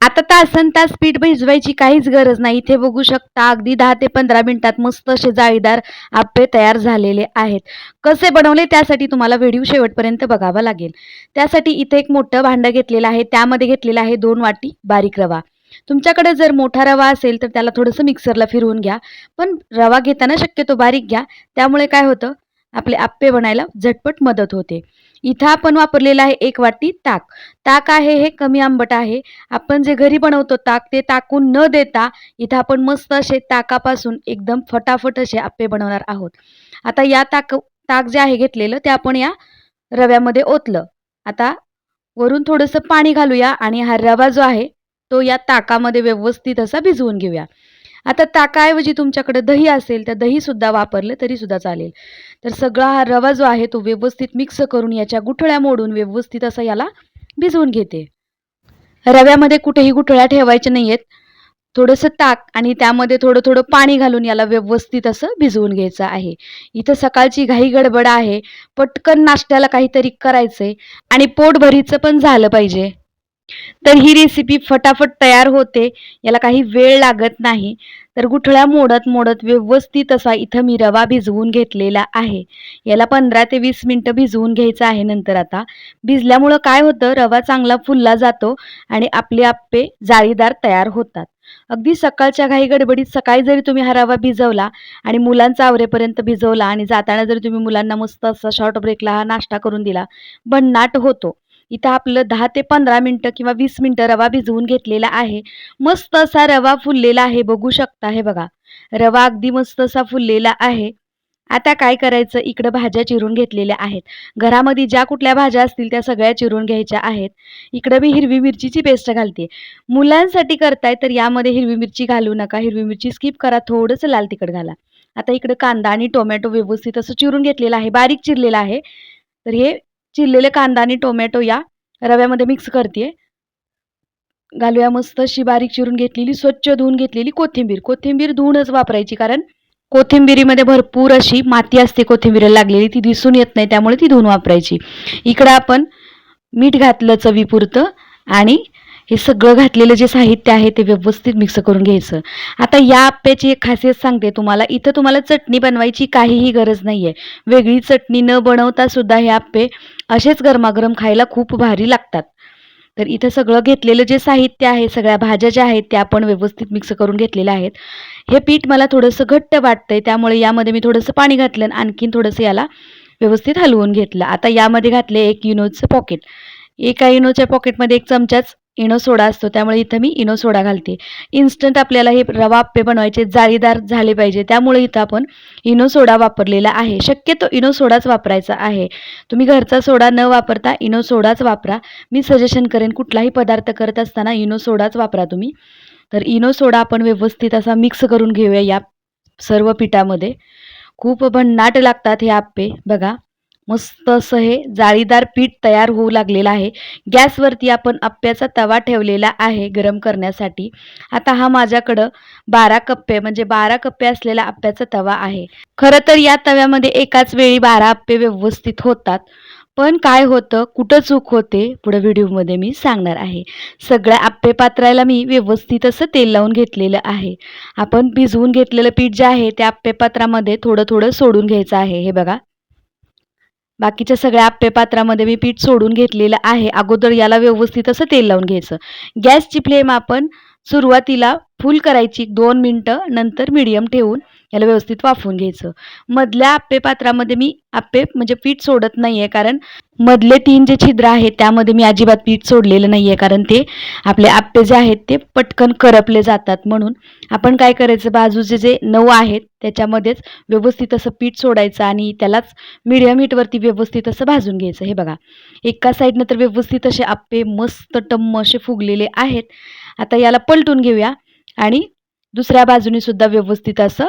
आता तासनतास पीठ भिजवायची काहीच गरज नाही. इथे बघू शकता अगदी 10 ते 15 मिनिटात मस्त असे जाळीदार आप्पे तयार झालेले आहेत. कसे बनवले त्यासाठी तुम्हाला व्हिडिओ शेवटपर्यंत बघावा लागेल. त्यासाठी इथे एक मोठं भांडं घेतलेलं आहे. त्यामध्ये घेतलेला आहे 2 वाटी बारीक रवा. तुमच्याकडे जर मोठा रवा असेल तर त्याला थोडंसं मिक्सरला फिरवून घ्या. पण रवा घेताना शक्यतो बारीक घ्या. त्यामुळे काय होतं, आपले आप्पे बनायला झटपट मदत होते. इथं आपण वापरलेलं आहे 1 वाटी ताक. ताक आहे हे कमी आंबट आहे. आपण जे घरी बनवतो ताक ते टाकून न देता इथं आपण मस्त असे ताकापासून एकदम फटाफट असे आप्पे बनवणार आहोत. आता या ताक जे आहे घेतलेलं ते आपण या रव्यामध्ये ओतलं. आता वरून थोडंसं पाणी घालूया आणि हा रवा जो आहे तो या ताकामध्ये व्यवस्थित असा भिजवून घेऊया. आता ताकाऐवजी तुमच्याकडे दही असेल तर दहीसुद्धा वापरलं तरीसुद्धा चालेल. तर सगळा हा रवा जो आहे तो व्यवस्थित मिक्स करून याच्या गुठळ्या मोडून व्यवस्थित असा याला भिजवून घेते. रव्यामध्ये कुठेही गुठळ्या ठेवायच्या नाहीयेत. थोडंसं ताक आणि त्यामध्ये थोडं-थोडं पाणी घालून याला व्यवस्थित असं भिजवून घ्यायचं आहे. इथं सकाळची घाई गडबड आहे. पटकन नाश्त्याला काहीतरी करायचंय आणि पोटभरीचं पण झालं पाहिजे. तर ही रेसिपी फटाफट तयार होते. याला काही वेळ लागत नाही. तर गुठळ्या मोडत-मोडत व्यवस्थित असा इथं मी रवा भिजवून घेतलेला आहे. याला 15 ते 20 मिनिटं भिजवून घ्यायचं आहे नंतर आता. भिजल्यामुळं काय होतं रवा चांगला फुलला जातो आणि आपले आप्पे जाळीदार तयार होतात. अगदी सकाळच्या घाई गडबडीत सकाळी जरी तुम्ही हा रवा भिजवला आणि मुलांचा आवरेपर्यंत भिजवला आणि जाताना जरी तुम्ही मुलांना मस्त असा शॉर्ट ब्रेकला हा नाश्ता करून दिला, भन्नाट होतो. इथं आपलं 10 ते 15 मिनिटं किंवा 20 मिनिटं रवा भिजवून घेतलेला आहे. मस्त असा रवा फुललेला आहे बघू शकता. हे बघा, रवा अगदी मस्त असा फुललेला आहे. आता काय करायचं, इकडं भाज्या चिरून घेतलेल्या आहेत. घरामध्ये ज्या कुठल्या भाज्या असतील त्या सगळ्या चिरून घ्यायच्या आहेत. इकडं मी हिरवी मिरचीची पेस्ट घालते. मुलांसाठी करताय तर यामध्ये हिरवी मिरची घालू नका. हिरवी मिरची स्किप करा. थोडंसं लाल तिखट घाला. आता इकडं कांदा आणि टोमॅटो व्यवस्थित असं चिरून घेतलेला आहे. बारीक चिरलेला आहे. तर हे चिरलेले कांदा आणि टोमॅटो या रव्यामध्ये मिक्स करते. घालूया मस्त अशी बारीक चिरून घेतलेली, स्वच्छ धुवून घेतलेली कोथिंबीर. कोथिंबीर धुवूनच वापरायची कारण कोथिंबिरीमध्ये भरपूर अशी माती असते कोथिंबीरीला लागलेली, ती दिसून येत नाही, त्यामुळे ती धुवून वापरायची. इकडं आपण मीठ घातलं चवीपुरतं आणि हे सगळं घातलेलं जे साहित्य आहे ते व्यवस्थित मिक्स करून घ्यायचं. आता या आप्याची एक खासियत सांगते तुम्हाला. इथं तुम्हाला चटणी बनवायची काहीही गरज नाही आहे. वेगळी चटणी न बनवता सुद्धा हे आप्पे असेच गरमागरम खायला खूप भारी लागतात. तर इथं सगळं घेतलेलं जे साहित्य आहे, सगळ्या भाज्या ज्या आहेत त्या आपण व्यवस्थित मिक्स करून घेतलेल्या आहेत. हे पीठ मला थोडंसं घट्ट वाटतंय, त्यामुळे यामध्ये मी थोडंसं पाणी घातलं आणि आणखीन थोडंसं याला व्यवस्थित हलवून घेतलं. आता यामध्ये घातले 1 इनोचं पॉकेट. एका इनोच्या पॉकेटमध्ये 1 चमचाच इनो सोडा असतो, त्यामुळे इथं मी इनो सोडा घालते. इन्स्टंट आपल्याला हे रवा आप्पे बनवायचे जाळीदार झाले पाहिजे, त्यामुळे इथं आपण इनो सोडा वापरलेला आहे. शक्यतो इनो सोडाच वापरायचा आहे. तुम्ही घरचा सोडा न वापरता इनो सोडाच वापरा. मी सजेशन करेन कुठलाही पदार्थ करत असताना इनो सोडाच वापरा तुम्ही. तर इनो सोडा आपण व्यवस्थित असा मिक्स करून घेऊया या सर्व पिठामध्ये. खूप भन्नाट लागतात हे आप्पे. बघा, मस्त असं हे जाळीदार पीठ तयार होऊ लागलेलं आहे. गॅसवरती आपण आप्याचा तवा ठेवलेला आहे गरम करण्यासाठी. आता हा माझ्याकडं 12 कप्पे म्हणजे 12 कप्पे असलेला आप्याचा तवा आहे. खरं तर या तव्यामध्ये एकाच वेळी 12 आप्पे व्यवस्थित होतात. पण काय होतं, कुठं चूक होते, पुढे व्हिडिओमध्ये मी सांगणार आहे. सगळ्या आप्पे पात्राला मी व्यवस्थित असं तेल लावून घेतलेलं आहे. आपण भिजवून घेतलेलं पीठ जे आहे त्या आप्पे पात्रामध्ये थोडं-थोडं सोडून घ्यायचं आहे. हे बघा. बाकीच्या सगळ्या आप्पे पात्रामध्ये मी पीठ सोडून घेतलेलं आहे. अगोदर याला व्यवस्थित असं तेल लावून घ्यायचं. गॅसची फ्लेम आपण सुरुवातीला फुल करायची 2 मिनिटं, नंतर मीडियम ठेवून याला व्यवस्थित वाफवून घ्यायचं. मधल्या आप्पे पात्रामध्ये मी आप्पे म्हणजे पीठ सोडत नाहीये, कारण मधले 3 जे छिद्र आहेत त्यामध्ये मी अजिबात पीठ सोडलेलं नाहीये, कारण ते आपले आप्पे जे आहेत ते पटकन करपले जातात. म्हणून आपण काय करायचं, बाजूचे जे 9 आहेत त्याच्यामध्येच व्यवस्थित असं पीठ सोडायचं आणि त्यालाच मीडियम हीटवरती व्यवस्थित असं भाजून घ्यायचं. हे बघा, एका साईडनं तर व्यवस्थित असे आप्पे मस्त टम्म असे फुगलेले आहेत. आता याला पलटून घेऊया आणि दुसऱ्या बाजूने सुद्धा व्यवस्थित असं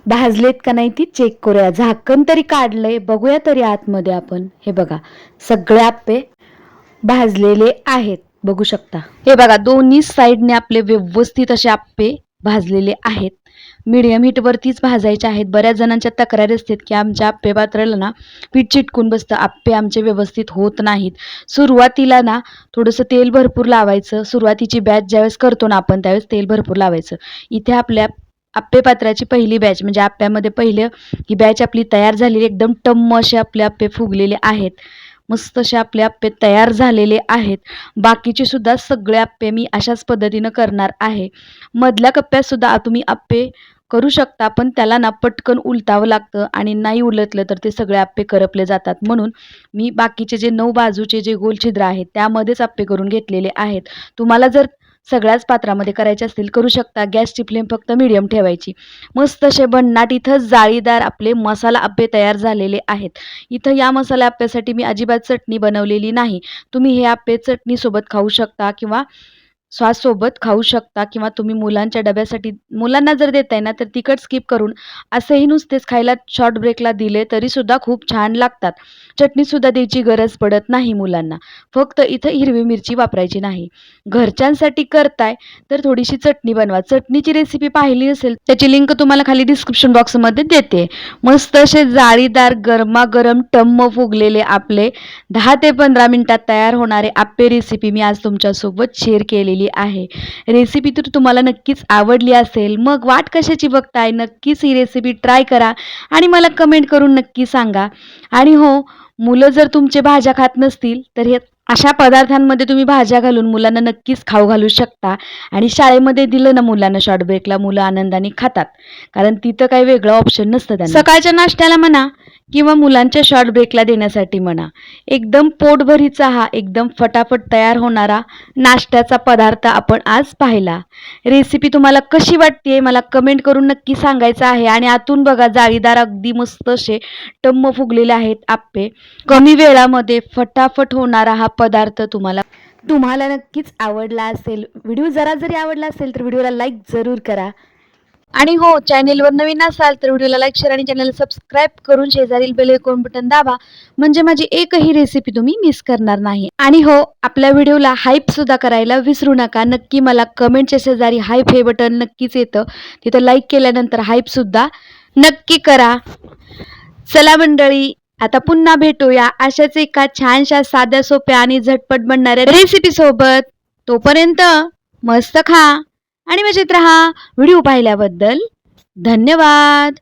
भाजलेत का नाही ती चेक करूया. झाकण तरी काढलंय, बघूया तरी आतमध्ये आपण. हे बघा, सगळे आप्पे भाजलेले आहेत, बघू शकता. हे बघा, दोन्ही साईडने आपले व्यवस्थित असे आप्पे भाजलेले आहेत. मीडियम हीटवरतीच भाजायचे आहेत. बऱ्याच जणांच्या तक्रारी असतात की आमच्या आप्पे पात्राला ना पीठ चिटकून बसतं, आप्पे आमचे व्यवस्थित होत नाहीत. सुरुवातीला ना थोडंसं तेल भरपूर लावायचं. सुरुवातीची बॅच ज्यावेळेस करतो ना आपण त्यावेळेस तेल भरपूर लावायचं. इथे आपल्या आप्पे पात्राची पहिली बॅच म्हणजे आप्प्यामध्ये पहिलं ही बॅच आपली तयार झालेली, एकदम टम्म असे आपले आप्पे फुगलेले आहेत. मस्त असे आपले आप्पे तयार झालेले आहेत. बाकीचे सुद्धा सगळे आप्पे मी अशाच पद्धतीनं करणार आहे. मधल्या कप्प्यात सुद्धा तुम्ही आप्पे करू शकता, पण त्याला ना पटकन उलटावं लागतं आणि नाही उलटलं तर ते सगळे आप्पे करपले जातात. म्हणून मी बाकीचे जे 9 बाजूचे जे गोल छिद्र आहेत त्यामध्येच आप्पे करून घेतलेले आहेत. तुम्हाला जर सगळ्याच पात्रामध्ये करायचे असतील करू शकता. गॅसची फ्लेम फक्त मीडियम ठेवायची. मस्त असे भन्नाट इथं जाळीदार आपले मसाला आप्पे तयार झालेले आहेत. इथं या मसाला आप्प्यासाठी मी अजिबात चटणी बनवलेली नाही. तुम्ही हे आप्पे चटणीसोबत खाऊ शकता किंवा सॉससोबत खाऊ शकता किंवा तुम्ही मुलांच्या डब्यासाठी मुलांना जर देताय ना तर तिखट स्किप करून असेही नुसतेच खायला शॉर्ट ब्रेकला दिले तरीसुद्धा खूप छान लागतात. चटणीसुद्धा द्यायची गरज पडत नाही मुलांना. फक्त इथं हिरवी मिरची वापरायची नाही. घरच्यांसाठी करताय तर थोडीशी चटणी बनवा. चटणीची रेसिपी पाहिली असेल त्याची लिंक तुम्हाला खाली डिस्क्रिप्शन बॉक्समध्ये देते. मस्त असे जाळीदार गरमागरम टम्म फुगलेले आपले 10 ते 15 मिनिटात तयार होणारे आप्पे रेसिपी मी आज तुमच्यासोबत शेअर केलेली आहे. रेसिपी तर तुम्हाला नक्कीच आवडली असेल. मग वाट कशाची बघताय? नक्कीच ही रेसिपी ट्राय करा आणि मला कमेंट करून नक्की सांगा. आणि हो, मुलं जर तुमचे भाज्या खात नसतील तर हे अशा पदार्थांमध्ये तुम्ही भाज्या घालून मुलांना नक्कीच खाऊ घालू शकता आणि शाळेमध्ये दिलं ना मुलांना शॉर्ट ब्रेकला मुलं आनंदाने खातात. कारण तिथं काही वेगळं ऑप्शन नसतं त्यांना. सकाळच्या नाश्त्याला म्हणा किंवा मुलांच्या शॉर्ट ब्रेकला देण्यासाठी म्हणा, एकदम पोटभरीचा हा एकदम फटाफट तयार होणारा नाश्त्याचा पदार्थ आपण आज पाहिला. रेसिपी तुम्हाला कशी वाटते मला कमेंट करून नक्की सांगायचं आहे. आणि आतून बघा जाळीदार अगदी मस्त असे टम्म फुगलेले आहेत आप्पे. कमी वेळामध्ये फटाफट होणारा हा पदार्थ तुम्हाला नक्कीच आवडला असेल. व्हिडिओ जरी आवडला असेल तर व्हिडिओला लाईक जरूर करा. आणि हो, चॅनेलवर नवीन असाल तर व्हिडिओला लाईक, शेअर आणि चॅनलला सबस्क्राईब करून शेजारील बेल आयकॉन बटन दाबा. म्हणजे माझी एकही रेसिपी तुम्ही मिस करणार नाही. आणि हो, आपल्या व्हिडिओला हाईप सुद्धा करायला विसरू नका. नक्की मला कमेंटच्या शेजारी हाईप हे बटन नक्कीच येतं. तिथं लाईक केल्यानंतर हाईप सुद्धा नक्की करा. चला मंडळी, आता पुन्हा भेटूया अशाच एका छानशा साध्या सोप्या आणि झटपट बनणाऱ्या रेसिपी सोबत. तोपर्यंत मस्त खा आणि मजेत राहा. व्हिडिओ पाहिल्याबद्दल धन्यवाद.